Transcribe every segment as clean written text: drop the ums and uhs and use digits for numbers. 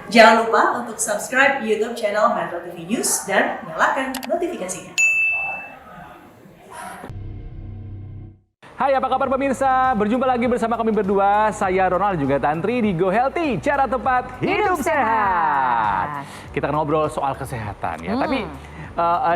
Jangan lupa untuk subscribe YouTube channel Metro TV News dan nyalakan notifikasinya. Hai, apa kabar pemirsa? Berjumpa lagi bersama kami berdua, saya Ronald juga Tantri di Go Healthy, cara tepat hidup sehat. Kita akan ngobrol soal kesehatan ya. Tapi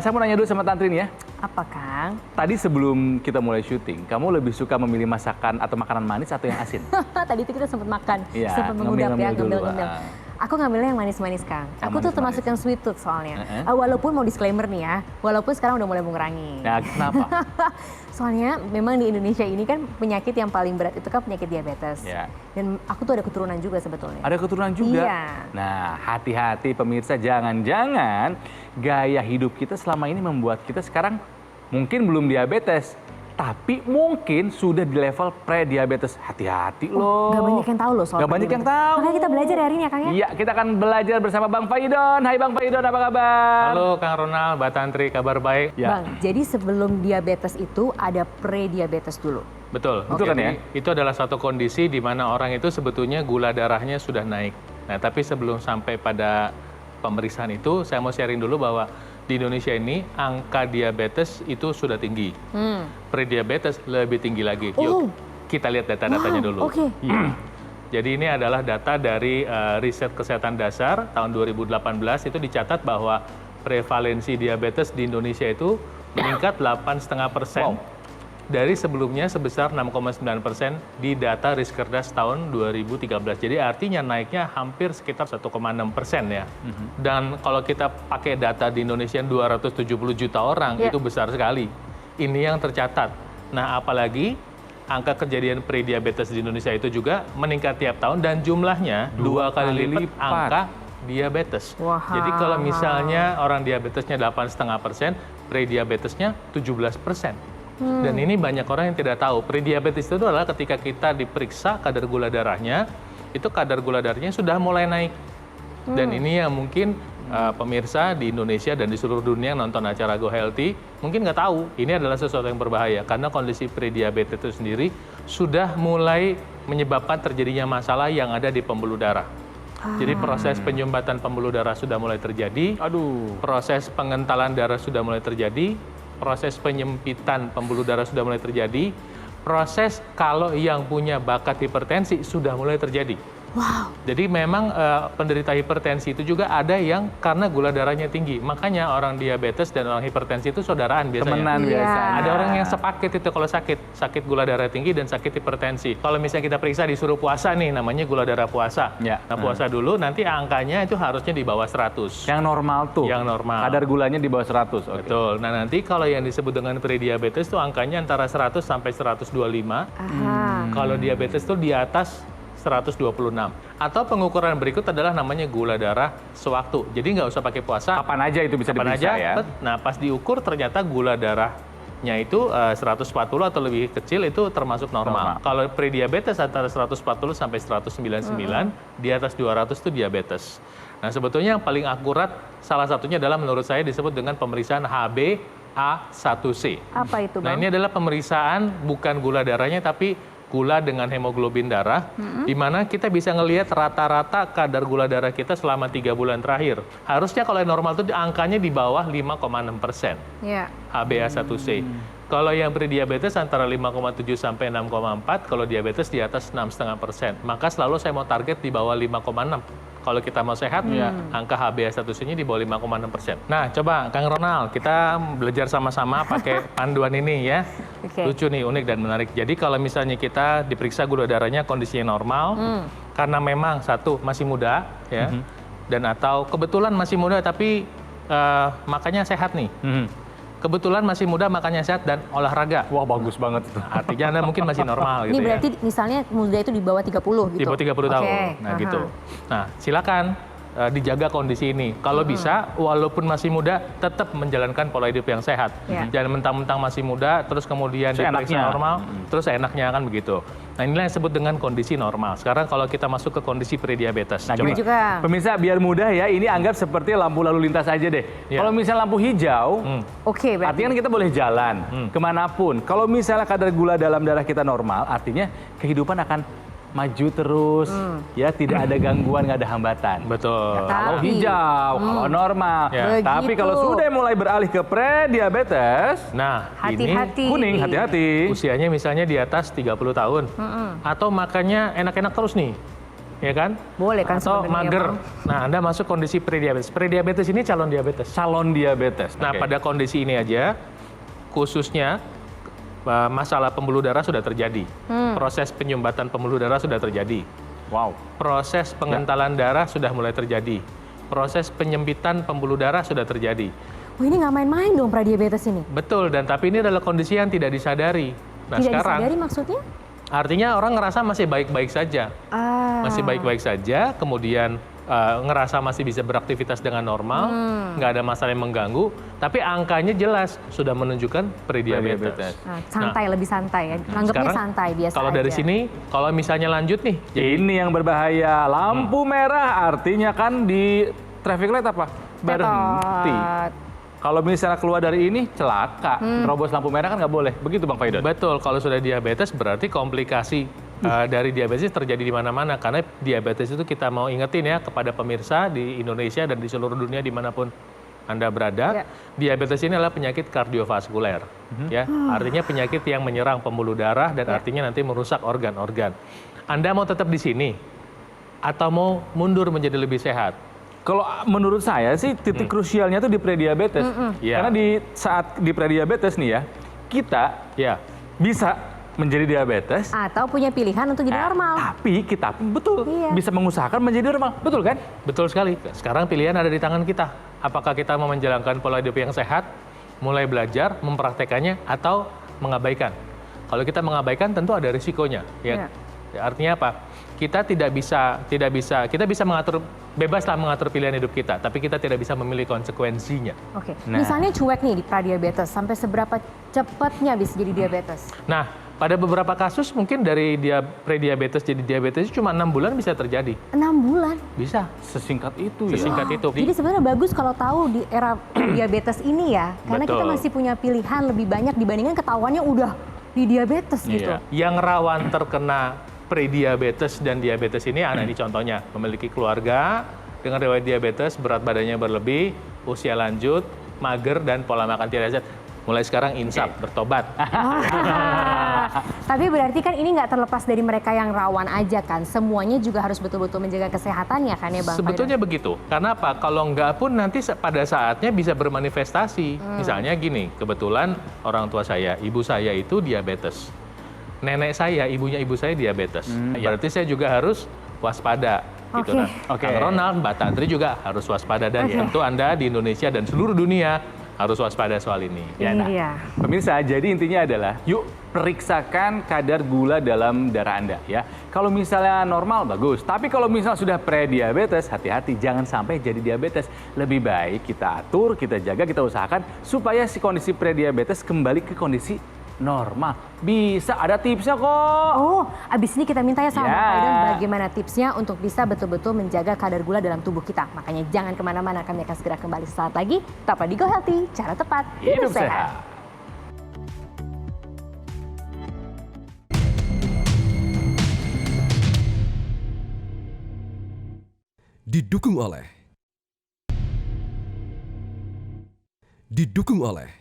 saya mau nanya dulu sama Tantri nih ya. Apa, Kang? Tadi sebelum kita mulai syuting, kamu lebih suka memilih masakan atau makanan manis atau yang asin? Tadi itu kita sempat makan, Iya, sempat mengudap ya, ngemil-ngemil. Ah. Aku ngambilnya yang manis-manis, Kang. Aku tuh termasuk yang sweet tooth soalnya. Walaupun mau disclaimer nih ya, walaupun sekarang udah mulai mengurangi. Nah, kenapa? Soalnya memang di Indonesia ini kan penyakit yang paling berat itu kan penyakit diabetes. Ya. Dan aku tuh ada keturunan juga sebetulnya. Ada keturunan juga? Iya. Nah, hati-hati pemirsa, jangan-jangan gaya hidup kita selama ini membuat kita sekarang mungkin belum diabetes, tapi mungkin sudah di level pre-diabetes. Hati-hati loh. Gak banyak yang tahu loh soal Gak banyak yang tahu. Makanya kita belajar hari ini ya, Kang ya? Iya, kita akan belajar bersama Bang Faidon. Hai Bang Faidon, apa kabar? Halo Kang Ronald, Mbak Tantri, kabar baik? Ya. Bang, jadi sebelum diabetes itu ada pre-diabetes dulu. Betul. Betul kan ya? Itu adalah suatu kondisi di mana orang itu sebetulnya gula darahnya sudah naik. Nah, tapi sebelum sampai pada pemeriksaan itu, saya mau sharing dulu bahwa di Indonesia ini angka diabetes itu sudah tinggi. Prediabetes lebih tinggi lagi. Yuk, kita lihat data-datanya dulu. Oke. Jadi ini adalah data dari riset kesehatan dasar tahun 2018, itu dicatat bahwa prevalensi diabetes di Indonesia itu meningkat 8,5%. Dari sebelumnya sebesar 6,9% di data Riskerdas tahun 2013. Jadi artinya naiknya hampir sekitar 1,6% ya. Dan kalau kita pakai data di Indonesia 270 juta orang, itu besar sekali. Ini yang tercatat. Nah, apalagi angka kejadian prediabetes di Indonesia itu juga meningkat tiap tahun dan jumlahnya dua kali lipat angka diabetes. Wah. Jadi kalau misalnya orang diabetesnya 8,5%, prediabetesnya 17%. Dan ini banyak orang yang tidak tahu. Prediabetes itu adalah ketika kita diperiksa kadar gula darahnya, itu kadar gula darahnya sudah mulai naik. Dan ini yang mungkin pemirsa di Indonesia dan di seluruh dunia yang nonton acara Go Healthy mungkin nggak tahu. Ini adalah sesuatu yang berbahaya karena kondisi prediabetes itu sendiri sudah mulai menyebabkan terjadinya masalah yang ada di pembuluh darah. Jadi proses penyumbatan pembuluh darah sudah mulai terjadi. Proses pengentalan darah sudah mulai terjadi. Proses penyempitan pembuluh darah sudah mulai terjadi. Proses kalau yang punya bakat hipertensi sudah mulai terjadi. Wow. Jadi memang penderita hipertensi itu juga ada yang karena gula darahnya tinggi. Makanya orang diabetes dan orang hipertensi itu saudaraan biasanya. Temenan biasanya. Ada orang yang sepaket itu kalau sakit gula darah tinggi dan sakit hipertensi. Kalau misalnya kita periksa disuruh puasa nih, namanya gula darah puasa. Ya. Nah, puasa dulu nanti angkanya itu harusnya di bawah 100. Yang normal tuh? Yang normal. Kadar gulanya di bawah 100. Oke. Betul. Nah, nanti kalau yang disebut dengan prediabetes itu angkanya antara 100 sampai 125. Kalau diabetes itu di atas 126. Atau pengukuran berikut adalah namanya gula darah sewaktu. Jadi nggak usah pakai puasa. Kapan aja itu bisa Kapan diperiksa aja. ya? Nah, pas diukur ternyata gula darahnya itu 140 atau lebih kecil itu termasuk normal. Kalau prediabetes antara 140 sampai 199, di atas 200 itu diabetes. Nah, sebetulnya yang paling akurat salah satunya adalah menurut saya disebut dengan pemeriksaan HbA1c. Apa itu, Nah, Bang? ini adalah pemeriksaan bukan gula darahnya tapi gula dengan hemoglobin darah, di mana kita bisa ngelihat rata-rata kadar gula darah kita selama 3 bulan terakhir. Harusnya kalau yang normal itu angkanya di bawah 5,6%. Ya. HbA1c. Kalau yang prediabetes antara 5,7 sampai 6,4, kalau diabetes di atas 6,5%. Maka selalu saya mau target di bawah 5,6. Kalau kita mau sehat, angka HbA1c-nya di bawah 5,6%. Nah, coba Kang Ronald, kita belajar sama-sama pakai panduan ini ya. Oke. Lucu nih, unik dan menarik. Jadi kalau misalnya kita diperiksa gula darahnya kondisinya normal, karena memang satu masih muda ya, dan atau kebetulan masih muda tapi makanya sehat nih. Kebetulan masih muda makanya sehat dan olahraga. Wah, bagus banget itu. Artinya Anda mungkin masih normal Ini gitu berarti ya. misalnya muda itu di bawah 30 gitu? Di bawah 30 tahun. Oke. Nah, gitu. Nah, silakan dijaga kondisi ini. Kalau bisa, walaupun masih muda, tetap menjalankan pola hidup yang sehat. Jangan mentang-mentang masih muda, terus kemudian diperiksa Seenaknya. normal, terus enaknya kan begitu. Nah, inilah yang disebut dengan kondisi normal. Sekarang kalau kita masuk ke kondisi prediabetes. Nah, Coba. gini, juga. pemirsa biar mudah ya, ini anggap seperti lampu lalu lintas aja deh. Ya. Kalau misalnya lampu hijau, Oke, berarti. artinya kan kita boleh jalan kemanapun. Kalau misalnya kadar gula dalam darah kita normal, artinya kehidupan akan maju terus, ya tidak ada gangguan, nggak ada hambatan. Betul. Ya, kalau Tapi, hijau, kalau normal. Ya. Tapi Begitu. kalau sudah mulai beralih ke prediabetes, Nah, Hati-hati. kuning, hati-hati. usianya misalnya di atas 30 tahun. Atau makannya enak-enak terus nih. Ya kan? Boleh kan Atau sebenarnya, mager. Bang? Nah, Anda masuk kondisi prediabetes. Prediabetes ini calon diabetes. Calon diabetes. Nah, Oke. pada kondisi ini aja, khususnya masalah pembuluh darah sudah terjadi. Proses penyumbatan pembuluh darah sudah terjadi. Wow. Proses pengentalan darah sudah mulai terjadi. Proses penyempitan pembuluh darah sudah terjadi. Oh, ini nggak main-main dong pradiabetes ini. Betul, dan tapi ini adalah kondisi yang tidak disadari. Nah, Tidak sekarang disadari maksudnya? artinya orang ngerasa masih baik-baik saja. Masih baik-baik saja, kemudian ngerasa masih bisa beraktivitas dengan normal, nggak ada masalah yang mengganggu, tapi angkanya jelas sudah menunjukkan prediabetes. Nah, santai, lebih santai ya. Anggapnya Sekarang, santai, biasa kalau dari aja. sini, kalau misalnya lanjut nih, Ini yang berbahaya. Lampu merah artinya kan di traffic light apa? Berhenti. Tetot. Kalau misalnya keluar dari ini, celaka. Terobos lampu merah kan nggak boleh. Begitu Bang Faidon? betul, kalau sudah diabetes berarti komplikasi dari diabetes terjadi di mana-mana. Karena diabetes itu kita mau ingetin ya kepada pemirsa di Indonesia dan di seluruh dunia dimanapun Anda berada. Ya. Diabetes ini adalah penyakit kardiovaskuler. Ya, artinya penyakit yang menyerang pembuluh darah dan artinya nanti merusak organ-organ. Anda mau tetap di sini atau mau mundur menjadi lebih sehat? Kalau menurut saya sih titik krusialnya tuh di prediabetes. Iya. Karena di saat di prediabetes nih ya, kita Ya, bisa menjadi diabetes. Atau punya pilihan untuk jadi normal. Tapi kita betul Iya. bisa mengusahakan menjadi normal. Betul kan? betul sekali. Sekarang pilihan ada di tangan kita. Apakah kita mau menjalankan pola hidup yang sehat, mulai belajar, mempraktekannya, atau mengabaikan? Kalau kita mengabaikan tentu ada risikonya. Iya. Ya, artinya apa? Kita kita bisa mengatur, bebaslah mengatur pilihan hidup kita, tapi kita tidak bisa memilih konsekuensinya. Oke. Nah. Misalnya cuek nih di pradiabetes, sampai seberapa cepatnya bisa jadi diabetes? Nah, pada beberapa kasus mungkin dari prediabetes jadi diabetes cuma 6 bulan bisa terjadi. 6 bulan. Bisa, Sesingkat itu ya. sesingkat itu. Jadi sebenarnya bagus kalau tahu di era diabetes ini ya, karena kita Betul. masih punya pilihan lebih banyak dibandingkan ketahuannya udah di diabetes gitu. Iya. Yang rawan terkena prediabetes dan diabetes ini ini contohnya memiliki keluarga dengan riwayat diabetes, berat badannya berlebih, usia lanjut, mager dan pola makan tidak sehat. Mulai sekarang insaf, bertobat. Tapi berarti kan ini nggak terlepas dari mereka yang rawan aja kan, semuanya juga harus betul-betul menjaga kesehatannya kan ya Bang Sebetulnya begitu. Karena apa? Kalau nggak pun nanti pada saatnya bisa bermanifestasi. Misalnya gini, kebetulan orang tua saya, ibu saya itu diabetes. Nenek saya, ibunya ibu saya diabetes. Berarti saya juga harus waspada. Gitu. Oke. Nah, Oke. Kang Ronald, Mbak Tantri juga harus waspada. Dan Oke. tentu Anda di Indonesia dan seluruh dunia harus waspada soal ini. Ini nah, dia. Pemirsa, jadi intinya adalah yuk periksakan kadar gula dalam darah Anda ya. Kalau misalnya normal bagus, tapi kalau misalnya sudah prediabetes, hati-hati jangan sampai jadi diabetes. Lebih baik kita atur, kita jaga, kita usahakan supaya si kondisi prediabetes kembali ke kondisi normal. Bisa, ada tipsnya kok. Oh, abis ini kita minta ya sama Ya. Bang Faidon bagaimana tipsnya untuk bisa betul-betul menjaga kadar gula dalam tubuh kita. Makanya jangan kemana-mana, kami akan segera kembali sesaat lagi. Tetaplah di Go Healthy, cara tepat, hidup sehat. Didukung oleh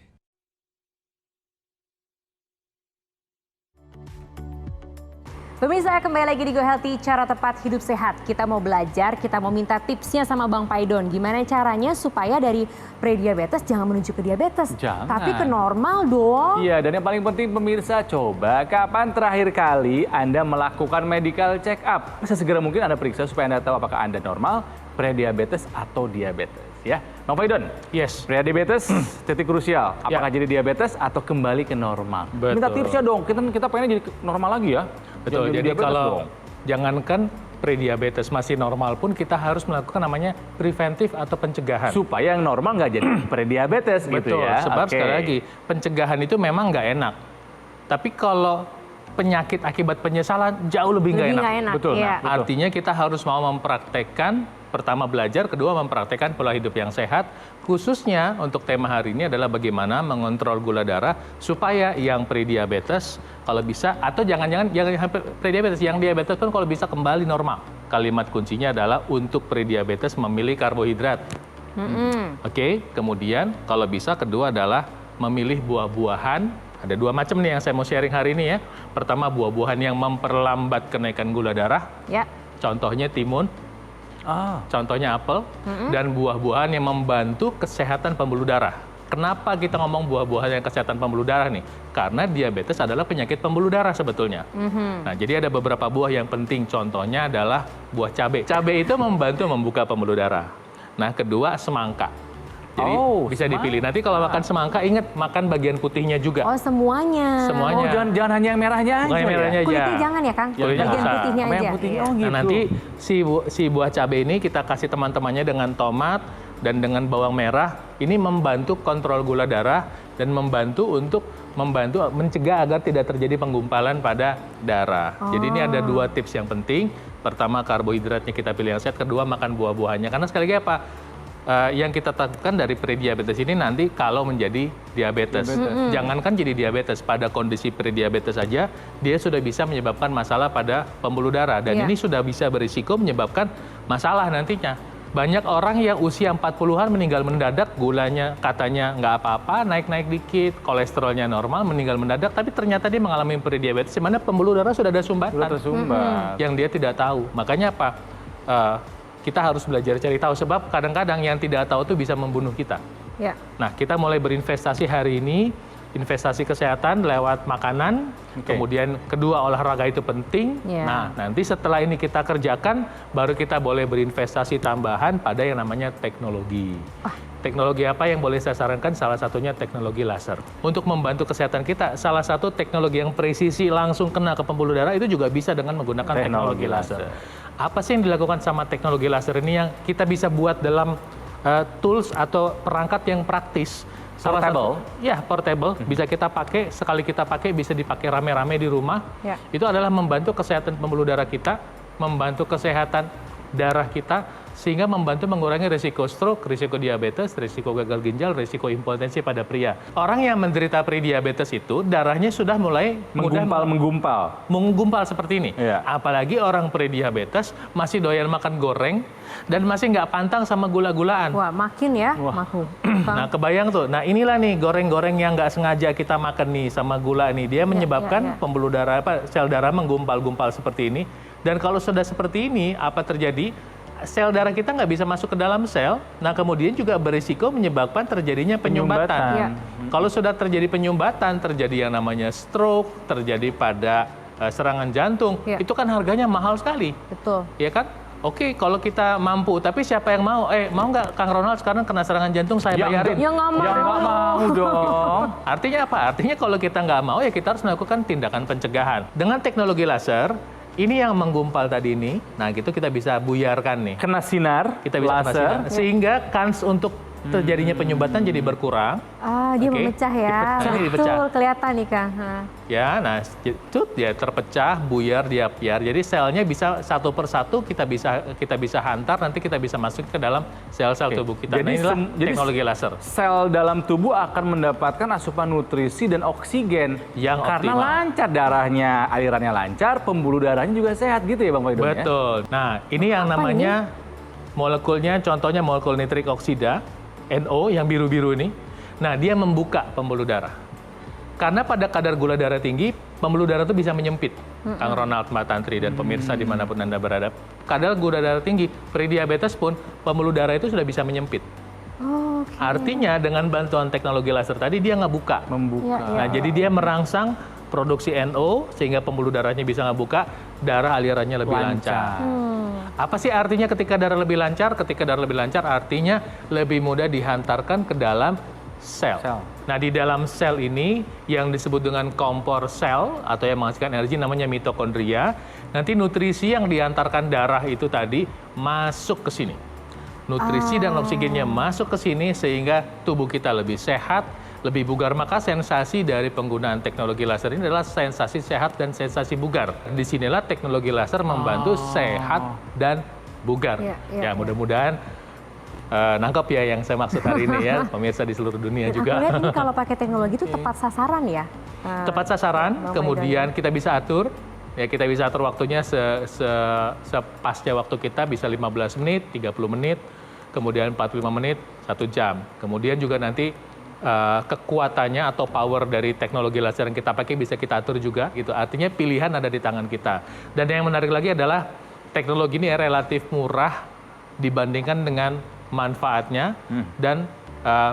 Pemirsa, kembali lagi di Go Healthy, cara tepat hidup sehat. Kita mau belajar, kita mau minta tipsnya sama Bang Faidon. Gimana caranya supaya dari prediabetes jangan menuju ke diabetes. Jangan. Tapi ke normal dong. Iya, dan yang paling penting pemirsa, coba kapan terakhir kali Anda melakukan medical check up? Sesegera mungkin Anda periksa supaya Anda tahu apakah Anda normal, prediabetes atau diabetes. Ya, Bang Faidon, Yes. prediabetes titik krusial. Apakah jadi diabetes atau kembali ke normal? Betul. Minta tipsnya dong. Kita pengen jadi normal lagi ya. Betul, Jangan jadi diabetes kalau dong. jangankan prediabetes masih normal pun kita harus melakukan namanya preventif atau pencegahan. Supaya yang normal nggak jadi prediabetes gitu Betul, ya. sebab Oke. sekali lagi pencegahan itu memang nggak enak. Tapi kalau penyakit akibat penyesalan jauh lebih nggak Lebih enak. nggak enak, Betul, iya. nah, betul. Artinya kita harus mau mempraktekkan Pertama belajar, kedua mempraktekkan pola hidup yang sehat. Khususnya untuk tema hari ini adalah bagaimana mengontrol gula darah supaya yang prediabetes kalau bisa, atau jangan prediabetes, yang diabetes pun kalau bisa kembali normal. Kalimat kuncinya adalah untuk prediabetes memilih karbohidrat. Oke, kemudian kalau bisa kedua adalah memilih buah-buahan. Ada 2 macam nih yang saya mau sharing hari ini ya. Pertama, buah-buahan yang memperlambat kenaikan gula darah. Ya. Contohnya timun, contohnya apel, dan buah-buahan yang membantu kesehatan pembuluh darah. Kenapa kita ngomong buah-buahan yang kesehatan pembuluh darah nih? Karena diabetes adalah penyakit pembuluh darah sebetulnya. Nah, jadi ada beberapa buah yang penting. Contohnya adalah buah cabai. Cabai itu membantu membuka pembuluh darah. Nah, kedua semangka. Jadi bisa dipilih. Nanti kalau makan semangka, ingat makan bagian putihnya juga. Oh, semuanya. Semuanya. Oh, jangan hanya yang merahnya aja. Bukan yang merahnya aja. Kulitnya jangan ya, Kang? Kulitnya Bagian bisa. putihnya Sama yang aja. putih. Iya. Oh, gitu. Nah, nanti si buah cabai ini kita kasih teman-temannya dengan tomat dan dengan bawang merah. Ini membantu kontrol gula darah dan membantu mencegah agar tidak terjadi penggumpalan pada darah. Jadi ini ada 2 tips yang penting. Pertama, karbohidratnya kita pilih yang sehat. Kedua, makan buah-buahannya. Karena sekali lagi apa? Yang kita takutkan dari prediabetes ini nanti kalau menjadi diabetes. Jangankan jadi diabetes, pada kondisi prediabetes saja dia sudah bisa menyebabkan masalah pada pembuluh darah. Dan ini sudah bisa berisiko menyebabkan masalah nantinya. Banyak orang yang usia 40-an meninggal mendadak, gulanya katanya nggak apa-apa, naik-naik dikit, kolesterolnya normal, meninggal mendadak, tapi ternyata dia mengalami prediabetes, di mana pembuluh darah sudah ada sumbatan. Yang dia tidak tahu. Makanya apa? Kita harus belajar cari tahu, sebab kadang-kadang yang tidak tahu itu bisa membunuh kita. Ya. Nah, kita mulai berinvestasi hari ini, investasi kesehatan lewat makanan, kemudian kedua olahraga itu penting. Nah, nanti setelah ini kita kerjakan, baru kita boleh berinvestasi tambahan pada yang namanya teknologi. Teknologi apa yang boleh saya sarankan? Salah satunya teknologi laser. Untuk membantu kesehatan kita, salah satu teknologi yang presisi langsung kena ke pembuluh darah itu juga bisa dengan menggunakan teknologi laser. Apa sih yang dilakukan sama teknologi laser ini yang kita bisa buat dalam tools atau perangkat yang praktis? Portable? Portable. Bisa kita pakai, sekali kita pakai bisa dipakai rame-rame di rumah. Itu adalah membantu kesehatan pembuluh darah kita, membantu kesehatan darah kita, sehingga membantu mengurangi risiko stroke, risiko diabetes, risiko gagal ginjal, risiko impotensi pada pria. Orang yang menderita prediabetes itu darahnya sudah mulai menggumpal seperti ini. Apalagi orang prediabetes masih doyan makan goreng dan masih nggak pantang sama gula-gulaan. Wah, makin ya. Nah, kebayang tuh. Nah, inilah nih goreng-goreng yang nggak sengaja kita makan nih sama gula nih. Dia menyebabkan pembuluh darah, sel darah menggumpal-gumpal seperti ini. Dan kalau sudah seperti ini, apa terjadi? Sel darah kita nggak bisa masuk ke dalam sel. Nah, kemudian juga berisiko menyebabkan terjadinya penyumbatan. Kalau sudah terjadi penyumbatan, terjadi yang namanya stroke, terjadi pada serangan jantung. Itu kan harganya mahal sekali. Betul. Ya kan? Oke, kalau kita mampu, tapi siapa yang mau? Mau nggak Kang Ronald sekarang kena serangan jantung saya bayarin? Ya nggak mau. Ya nggak mau dong. Artinya apa? Artinya kalau kita nggak mau ya kita harus melakukan tindakan pencegahan. Dengan teknologi laser, ini yang menggumpal tadi ini, nah gitu kita bisa buyarkan nih. Kena sinar, Kita bisa kena sinar, sehingga kans untuk terjadinya penyumbatan jadi berkurang. Dia memecah ya. Dipecah. Betul, kelihatan nih Kang. Ya, nah dia terpecah, buyar, diapiar. Jadi selnya bisa satu persatu kita bisa hantar, nanti kita bisa masuk ke dalam sel-sel tubuh kita. Jadi, nah, inilah teknologi laser. Sel dalam tubuh akan mendapatkan asupan nutrisi dan oksigen Yang karena optimal. lancar darahnya, alirannya lancar, pembuluh darahnya juga sehat gitu ya Bang Faidon? Betul. Nah, ini yang namanya molekulnya, contohnya molekul nitrik oksida, NO yang biru-biru ini. Nah, dia membuka pembuluh darah. Karena pada kadar gula darah tinggi, pembuluh darah itu bisa menyempit. Kang Ronald, Mbak Tantri, dan pemirsa dimanapun Anda berada. Kadar gula darah tinggi, prediabetes pun, pembuluh darah itu sudah bisa menyempit. Artinya dengan bantuan teknologi laser tadi, dia ngebuka. Nah, jadi dia merangsang produksi NO, sehingga pembuluh darahnya bisa ngebuka, darah alirannya lebih lancar. Apa sih artinya ketika darah lebih lancar? Ketika darah lebih lancar artinya lebih mudah dihantarkan ke dalam sel. Nah, di dalam sel ini yang disebut dengan kompor sel atau yang menghasilkan energi namanya mitokondria. Nanti nutrisi yang diantarkan darah itu tadi masuk ke sini. Nutrisi dan oksigennya masuk ke sini sehingga tubuh kita lebih sehat, lebih bugar. Maka sensasi dari penggunaan teknologi laser ini adalah sensasi sehat dan sensasi bugar. Disinilah teknologi laser membantu sehat dan bugar. Iya. Mudah-mudahan nangkep ya yang saya maksud hari ini ya, pemirsa di seluruh dunia juga. Aku lihat ini kalau pakai teknologi itu tepat sasaran ya. Tepat sasaran, kemudian kita bisa atur. Ya, kita bisa atur waktunya sepasnya waktu kita, bisa 15 menit, 30 menit, kemudian 45 menit, 1 jam. Kemudian juga nanti kekuatannya atau power dari teknologi laser yang kita pakai bisa kita atur juga gitu. Artinya pilihan ada di tangan kita. Dan yang menarik lagi adalah teknologi ini relatif murah dibandingkan dengan manfaatnya dan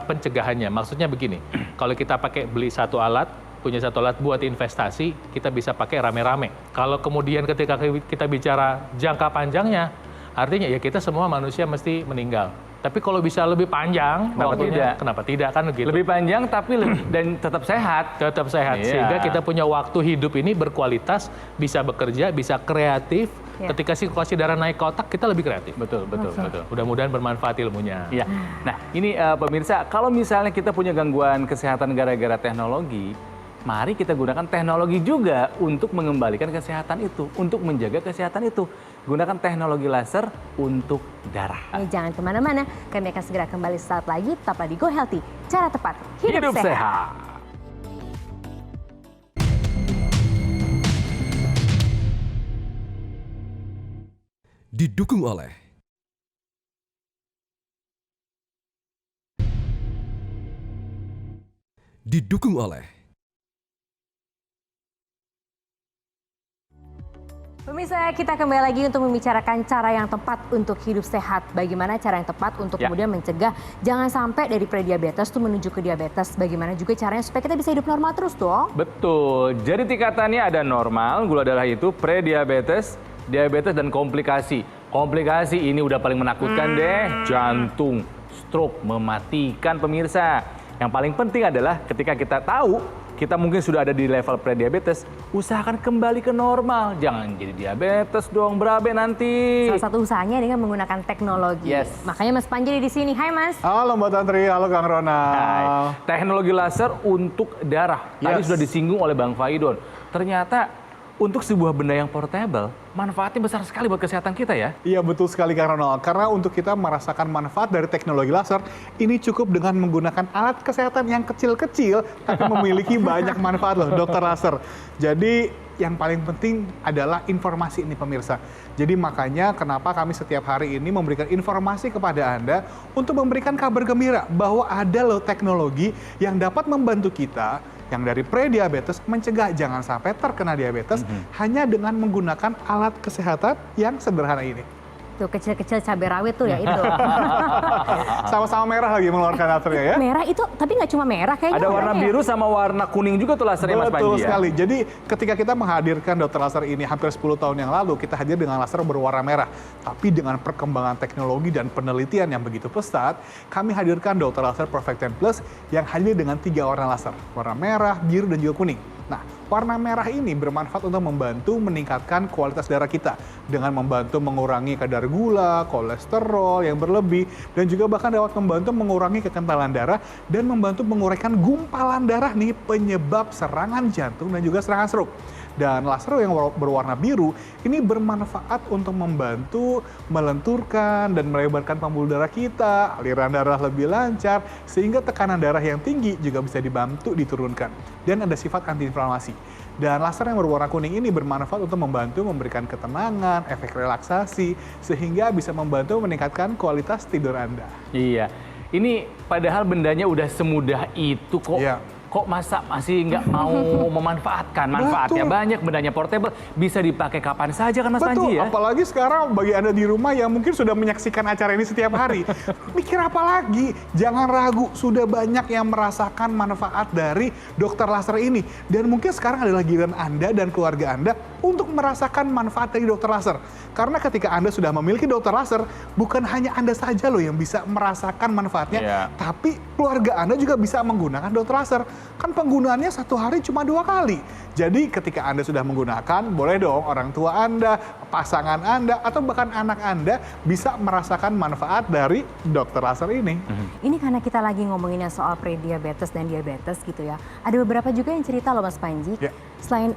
pencegahannya. Maksudnya begini, kalau kita beli satu alat, punya satu alat buat investasi, kita bisa pakai rame-rame. Kalau kemudian ketika kita bicara jangka panjangnya, artinya ya kita semua manusia mesti meninggal. Tapi kalau bisa lebih panjang, kenapa tidak kan begitu? Lebih panjang tapi dan tetap sehat. Tetap sehat, sehingga kita punya waktu hidup ini berkualitas, bisa bekerja, bisa kreatif. Ketika sirkulasi darah naik ke otak, kita lebih kreatif. Betul. Mudah-mudahan bermanfaat ilmunya. Iya. Nah, ini pemirsa, kalau misalnya kita punya gangguan kesehatan gara-gara teknologi, mari kita gunakan teknologi juga untuk mengembalikan kesehatan itu, untuk menjaga kesehatan itu. Gunakan teknologi laser untuk darah. Jangan kemana-mana, kami akan segera kembali saat lagi. Tetaplah di Go Healthy, cara tepat hidup sehat. Didukung oleh Pemirsa, kita kembali lagi untuk membicarakan cara yang tepat untuk hidup sehat. Bagaimana cara yang tepat untuk kemudian mencegah jangan sampai dari prediabetes itu menuju ke diabetes. Bagaimana juga caranya supaya kita bisa hidup normal terus dong? Betul. Jadi tingkatannya ada normal, gula darah itu, prediabetes, diabetes, dan komplikasi. Komplikasi ini udah paling menakutkan deh. Jantung, stroke, mematikan pemirsa. Yang paling penting adalah ketika kita tahu kita mungkin sudah ada di level prediabetes, usahakan kembali ke normal. Jangan jadi diabetes dong, berabe nanti. Salah satu usahanya dengan menggunakan teknologi. Yes. Makanya Mas Panji di sini. Hai Mas. Halo Mbak Tantri, halo Kang Ronald. Hai. Teknologi laser untuk darah. Tadi sudah disinggung oleh Bang Faidon. Ternyata untuk sebuah benda yang portable, manfaatnya besar sekali buat kesehatan kita ya. Iya betul sekali Kang Ronald, karena untuk kita merasakan manfaat dari teknologi laser, ini cukup dengan menggunakan alat kesehatan yang kecil-kecil, tapi memiliki banyak manfaat loh, dokter laser. Jadi yang paling penting adalah informasi ini pemirsa. Jadi makanya kenapa kami setiap hari ini memberikan informasi kepada Anda untuk memberikan kabar gembira bahwa ada loh teknologi yang dapat membantu kita yang dari prediabetes mencegah jangan sampai terkena diabetes hanya dengan menggunakan alat kesehatan yang sederhana ini. Tuh kecil-kecil cabai rawit tuh ya itu. Sama-sama merah lagi mengeluarkan lasernya ya. Merah itu, tapi nggak cuma merah kayaknya. Ada warna biru sama warna kuning juga tuh lasernya Mas Panji. Betul sekali. Jadi ketika kita menghadirkan dokter laser ini hampir 10 tahun yang lalu, kita hadir dengan laser berwarna merah. Tapi dengan perkembangan teknologi dan penelitian yang begitu pesat, kami hadirkan dokter laser Perfect 10 Plus yang hadir dengan 3 warna laser. Warna merah, biru, dan juga kuning. Nah, warna merah ini bermanfaat untuk membantu meningkatkan kualitas darah kita dengan membantu mengurangi kadar gula, kolesterol yang berlebih, dan juga bahkan dapat membantu mengurangi kekentalan darah dan membantu menguraikan gumpalan darah nih penyebab serangan jantung dan juga serangan stroke. Dan laser yang berwarna biru ini bermanfaat untuk membantu melenturkan dan melebarkan pembuluh darah kita, aliran darah lebih lancar, sehingga tekanan darah yang tinggi juga bisa dibantu diturunkan. Dan ada sifat antiinflamasi. Dan laser yang berwarna kuning ini bermanfaat untuk membantu memberikan ketenangan, efek relaksasi, sehingga bisa membantu meningkatkan kualitas tidur Anda. Iya, ini padahal bendanya udah semudah itu kok. Iya. Kok masa masih nggak mau memanfaatkan? Manfaatnya banyak, bendanya portable, bisa dipakai kapan saja kan Mas Panji ya? Apalagi sekarang bagi Anda di rumah yang mungkin sudah menyaksikan acara ini setiap hari. Mikir apa lagi? Jangan ragu, sudah banyak yang merasakan manfaat dari dokter laser ini. Dan mungkin sekarang adalah giliran Anda dan keluarga Anda untuk merasakan manfaat dari dokter laser. Karena ketika Anda sudah memiliki dokter laser, bukan hanya Anda saja loh yang bisa merasakan manfaatnya, tapi keluarga Anda juga bisa menggunakan dokter laser. kan penggunaannya satu hari cuma 2 kali. Jadi ketika Anda sudah menggunakan, boleh dong orang tua Anda, pasangan Anda, atau bahkan anak Anda bisa merasakan manfaat dari dokter laser ini. Ini karena kita lagi ngomonginnya soal prediabetes dan diabetes gitu ya. Ada beberapa juga yang cerita loh Mas Panji. Ya.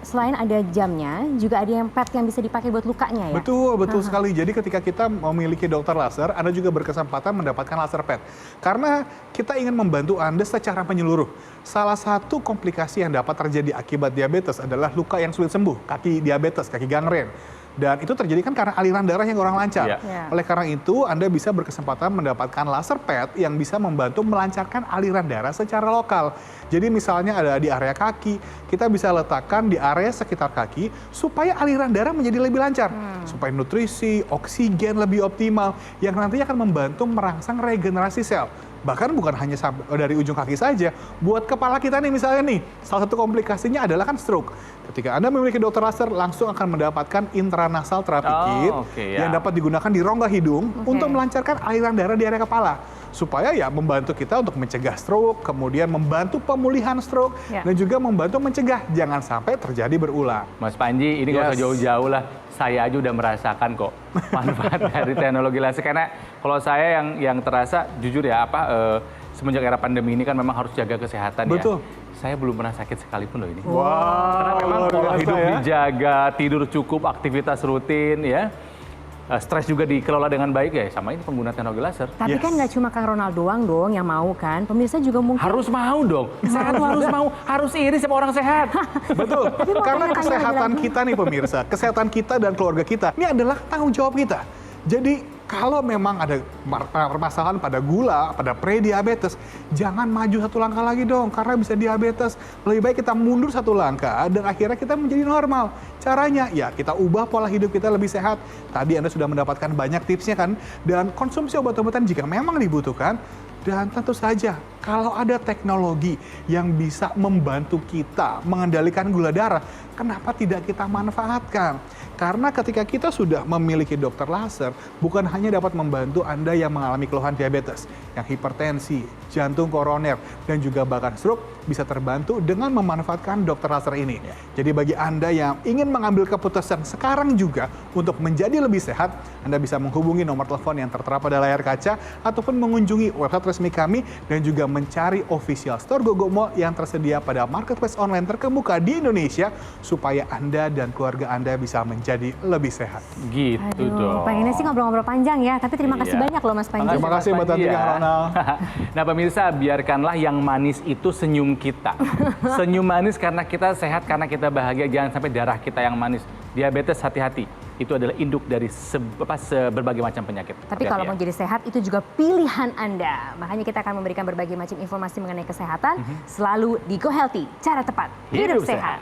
Selain ada jamnya, juga ada yang pad yang bisa dipakai buat lukanya ya. Betul sekali. Jadi ketika kita memiliki dokter laser, Anda juga berkesempatan mendapatkan laser pad. Karena kita ingin membantu Anda secara menyeluruh. Salah satu komplikasi yang dapat terjadi akibat diabetes adalah luka yang sulit sembuh, kaki diabetes, kaki gangren. Dan itu terjadi kan karena aliran darah yang kurang lancar. Ya. Oleh karena itu, Anda bisa berkesempatan mendapatkan laser pad yang bisa membantu melancarkan aliran darah secara lokal. Jadi misalnya ada di area kaki, kita bisa letakkan di area sekitar kaki supaya aliran darah menjadi lebih lancar. Supaya nutrisi, oksigen lebih optimal, yang nantinya akan membantu merangsang regenerasi sel. Bahkan bukan hanya dari ujung kaki saja, buat kepala kita nih misalnya nih, salah satu komplikasinya adalah kan stroke. Ketika Anda memiliki dokter laser, langsung akan mendapatkan intranasal therapy kit yang dapat digunakan di rongga hidung untuk melancarkan aliran darah di area kepala. Supaya ya membantu kita untuk mencegah stroke, kemudian membantu pemulihan stroke, dan juga membantu mencegah jangan sampai terjadi berulang. Mas Panji, ini nggak usah jauh-jauh lah. Saya aja udah merasakan kok manfaat dari teknologi laser. Karena kalau saya yang terasa, jujur ya, semenjak era pandemi ini kan memang harus jaga kesehatan ya. Saya belum pernah sakit sekalipun loh ini. Karena memang pola hidup dijaga, tidur cukup, aktivitas rutin ya. Stres juga dikelola dengan baik ya, sama ini pengguna teknologi laser. Tapi kan nggak cuma Kang Ronald doang dong yang mau kan, pemirsa juga mungkin. Harus mau dong, sehat harus mau, harus iri sama orang sehat. Betul, karena kesehatan kita nih pemirsa, kesehatan kita dan keluarga kita, ini adalah tanggung jawab kita. Jadi kalau memang ada permasalahan pada gula, pada prediabetes, jangan maju satu langkah lagi dong, karena bisa diabetes. Lebih baik kita mundur satu langkah dan akhirnya kita menjadi normal. Caranya ya kita ubah pola hidup kita lebih sehat. Tadi Anda sudah mendapatkan banyak tipsnya kan, dan konsumsi obat-obatan jika memang dibutuhkan. Dan tentu saja, kalau ada teknologi yang bisa membantu kita mengendalikan gula darah, kenapa tidak kita manfaatkan? Karena ketika kita sudah memiliki dokter laser, bukan hanya dapat membantu Anda yang mengalami keluhan diabetes, yang hipertensi, jantung koroner, dan juga bahkan stroke, bisa terbantu dengan memanfaatkan dokter laser ini. Jadi bagi Anda yang ingin mengambil keputusan sekarang juga untuk menjadi lebih sehat, Anda bisa menghubungi nomor telepon yang tertera pada layar kaca, ataupun mengunjungi website resmi kami, dan juga mencari official store GoGoMall yang tersedia pada marketplace online terkemuka di Indonesia, supaya Anda dan keluarga Anda bisa menjadi lebih sehat. Gitu dong. Pengennya sih ngobrol-ngobrol panjang ya, tapi terima kasih banyak loh Mas Panji. Terima kasih Mbak Tanti, Kang Ronald. Nah pemirsa, biarkanlah yang manis itu senyum kita. Senyum manis karena kita sehat, karena kita bahagia. Jangan sampai darah kita yang manis. Diabetes, hati-hati. Itu adalah induk dari berbagai macam penyakit. Tapi kalau mau jadi sehat, itu juga pilihan Anda. Makanya kita akan memberikan berbagai macam informasi mengenai kesehatan. Selalu di Go Healthy, cara tepat hidup sehat.